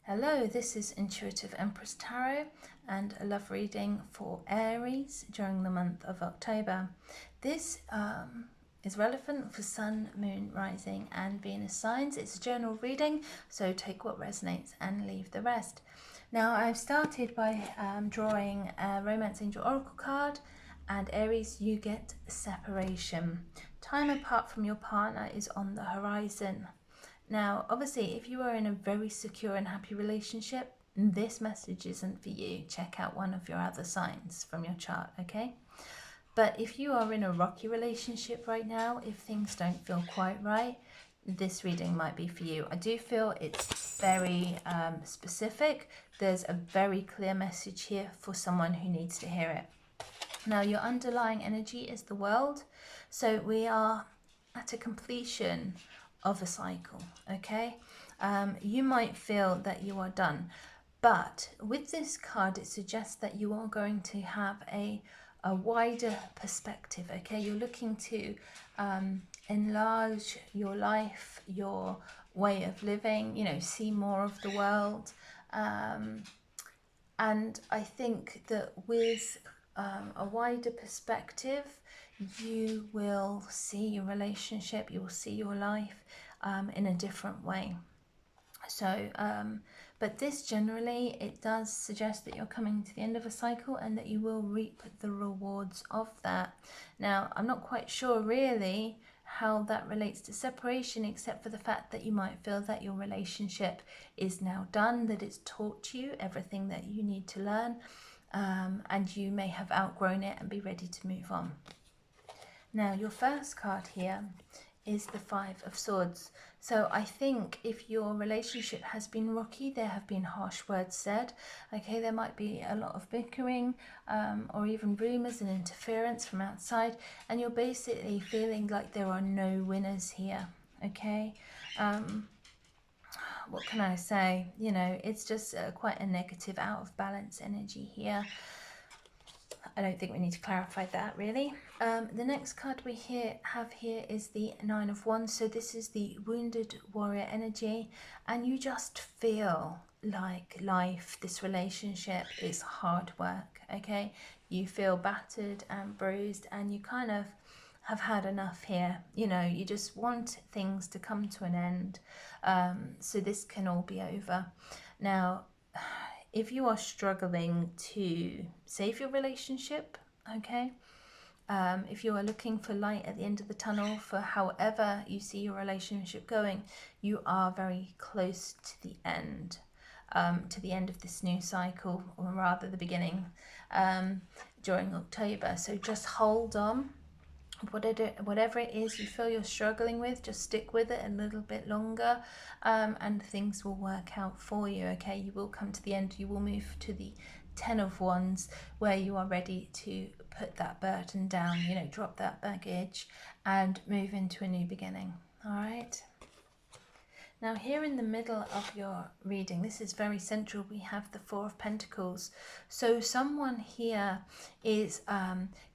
Hello, this is Intuitive Empress Tarot and a love reading for Aries during the month of October. This is relevant for Sun, Moon, Rising and Venus signs. It's a general reading, so take what resonates and leave the rest. Now, I've started by drawing a Romance Angel Oracle card, and Aries, you get separation. Time apart from your partner is on the horizon. Now, obviously, if you are in a very secure and happy relationship, this message isn't for you. Check out one of your other signs from your chart, okay? But if you are in a rocky relationship right now, if things don't feel quite right, this reading might be for you. I do feel it's very specific. There's a very clear message here for someone who needs to hear it. Now, your underlying energy is the world. So we are at a completion of a cycle, okay? You might feel that you are done, but with this card it suggests that you are going to have a wider perspective, okay? You're looking to enlarge your life, your way of living, you know, see more of the world. And I think that with a wider perspective, you will see your relationship, you will see your life in a different way. So, but this generally, it does suggest that you're coming to the end of a cycle and that you will reap the rewards of that. Now, I'm not quite sure really how that relates to separation, except for the fact that you might feel that your relationship is now done, that it's taught you everything that you need to learn, and you may have outgrown it and be ready to move on. Now, your first card here is the Five of Swords. So I think if your relationship has been rocky, there have been harsh words said. Okay, there might be a lot of bickering or even rumours and interference from outside, and you're basically feeling like there are no winners here. Okay, what can I say? You know, it's just quite a negative, out of balance energy here. I don't think we need to clarify that really. The next card we have here is the Nine of Wands. So this is the wounded warrior energy, and you just feel like life, this relationship is hard work, okay? You feel battered and bruised, and you kind of have had enough here. You know, you just want things to come to an end, so this can all be over. Now, if you are struggling to save your relationship, okay, if you are looking for light at the end of the tunnel for however you see your relationship going, you are very close to the end of this new cycle, or rather the beginning, during October. So just hold on. Whatever it is you feel you're struggling with, just stick with it a little bit longer, and things will work out for you, okay? You will come to the end. You will move to the Ten of Wands, where you are ready to put that burden down, you know, drop that baggage and move into a new beginning. All right. Now, here in the middle of your reading, this is very central, we have the Four of Pentacles. So someone here is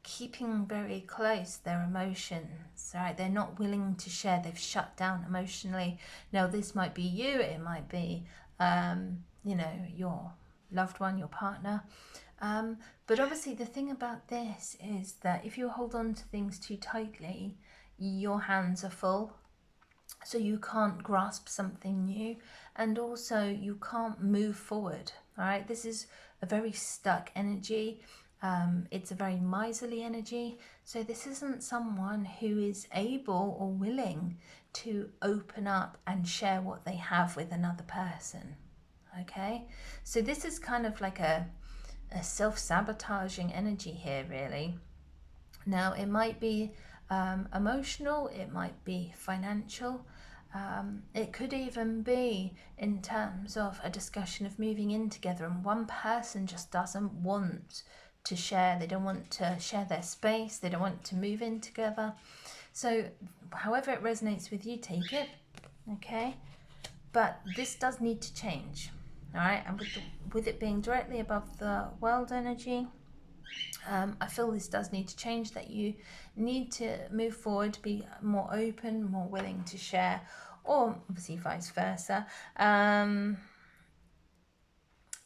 keeping very close their emotions, right? They're not willing to share. They've shut down emotionally. Now, this might be you. It might be, you know, your loved one, your partner. But obviously the thing about this is that if you hold on to things too tightly, your hands are full. So you can't grasp something new, and also you can't move forward. All right, this is a very stuck energy. It's a very miserly energy. So this isn't someone who is able or willing to open up and share what they have with another person. Okay, so this is kind of like a self-sabotaging energy here, really. Now, it might be emotional, it might be financial, it could even be in terms of a discussion of moving in together, and one person just doesn't want to share. They don't want to share their space, they don't want to move in together. So however it resonates with you, take it, okay? But this does need to change, all right? And with it being directly above the world energy, I feel this does need to change, that you need to move forward, be more open, more willing to share, or obviously vice versa.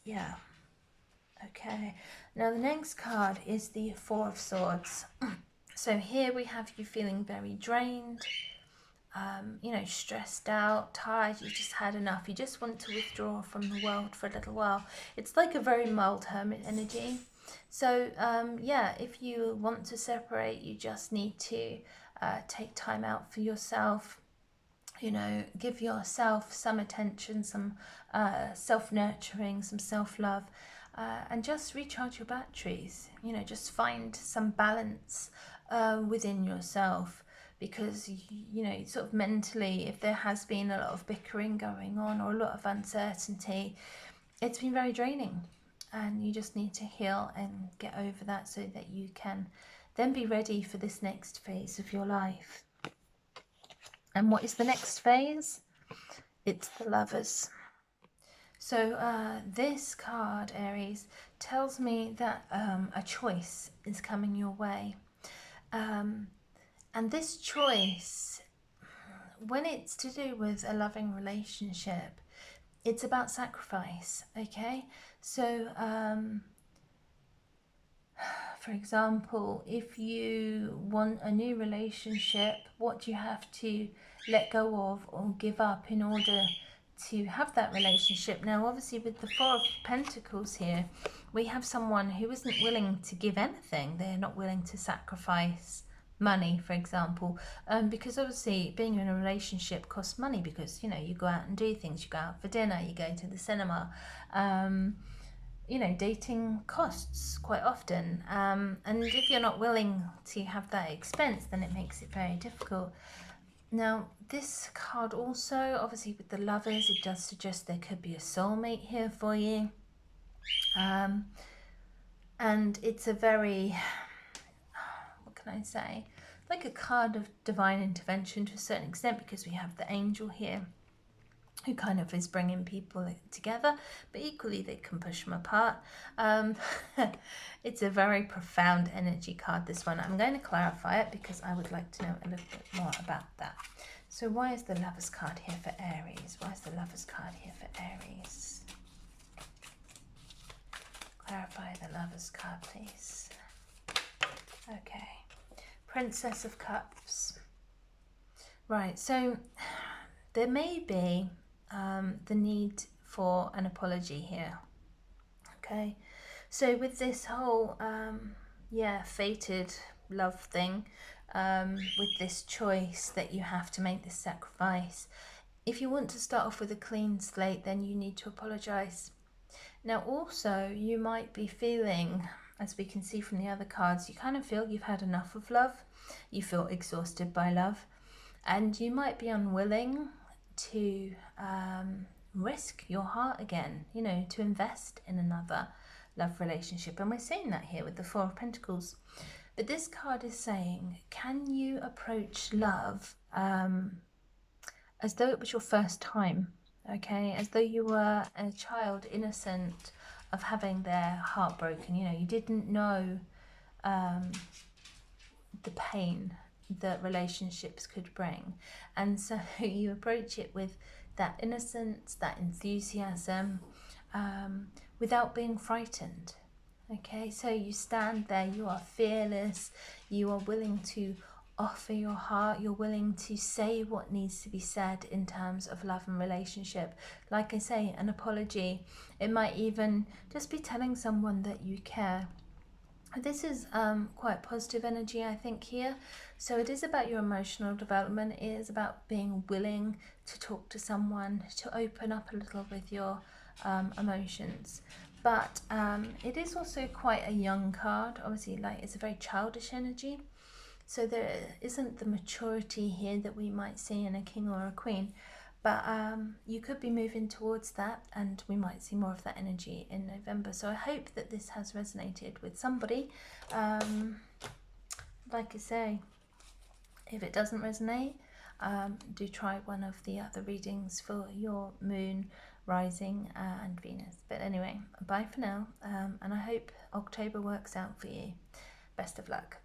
Yeah. Okay. Now the next card is the Four of Swords. So here we have you feeling very drained, you know, stressed out, tired, you just had enough. You just want to withdraw from the world for a little while. It's like a very mild hermit energy. So yeah, if you want to separate, you just need to take time out for yourself. You know, give yourself some attention, some self-nurturing, some self-love, and just recharge your batteries. You know, just find some balance within yourself, because you know, sort of mentally, if there has been a lot of bickering going on or a lot of uncertainty, it's been very draining, and you just need to heal and get over that so that you can then be ready for this next phase of your life. And what is the next phase? It's the Lovers. So this card, Aries, tells me that a choice is coming your way. And this choice, when it's to do with a loving relationship, it's about sacrifice, okay? So for example, if you want a new relationship, what do you have to let go of or give up in order to have that relationship? Now, obviously, with the Four of Pentacles here, we have someone who isn't willing to give anything. They're not willing to sacrifice money, for example, because obviously being in a relationship costs money, because, you know, you go out and do things. You go out for dinner, you go to the cinema. You know, dating costs quite often, and if you're not willing to have that expense, then it makes it very difficult. Now, this card also, obviously with the Lovers, it does suggest there could be a soulmate here for you, and it's a very, what can I say, like a card of divine intervention to a certain extent, because we have the Angel here who kind of is bringing people together, but equally they can push them apart. It's a very profound energy card, this one. I'm going to clarify it because I would like to know a little bit more about that. So why is the Lovers card here for Aries? Why is the Lovers card here for Aries? Clarify the Lovers card, please. Okay. Princess of Cups. Right, so there may be the need for an apology here. Okay, so with this whole yeah, fated love thing, with this choice that you have to make this sacrifice, if you want to start off with a clean slate, then you need to apologize. Now also, you might be feeling, as we can see from the other cards, you kind of feel you've had enough of love. You feel exhausted by love, and you might be unwilling to risk your heart again, you know, to invest in another love relationship. And we're seeing that here with the Four of Pentacles. But this card is saying, can you approach love as though it was your first time? Okay, as though you were a child, innocent of having their heart broken. You know, you didn't know the pain that relationships could bring, and so you approach it with that innocence, that enthusiasm, without being frightened. Okay, so you stand there, you are fearless, you are willing to offer your heart, you're willing to say what needs to be said in terms of love and relationship. Like I say, an apology. It might even just be telling someone that you care. This is quite positive energy, I think, here. So it is about your emotional development. It is about being willing to talk to someone, to open up a little with your emotions. But it is also quite a young card. Obviously, like, it's a very childish energy. So there isn't the maturity here that we might see in a king or a queen. But you could be moving towards that, and we might see more of that energy in November. So I hope that this has resonated with somebody. Like I say, if it doesn't resonate, do try one of the other readings for your moon, rising, and Venus. But anyway, bye for now, and I hope October works out for you. Best of luck.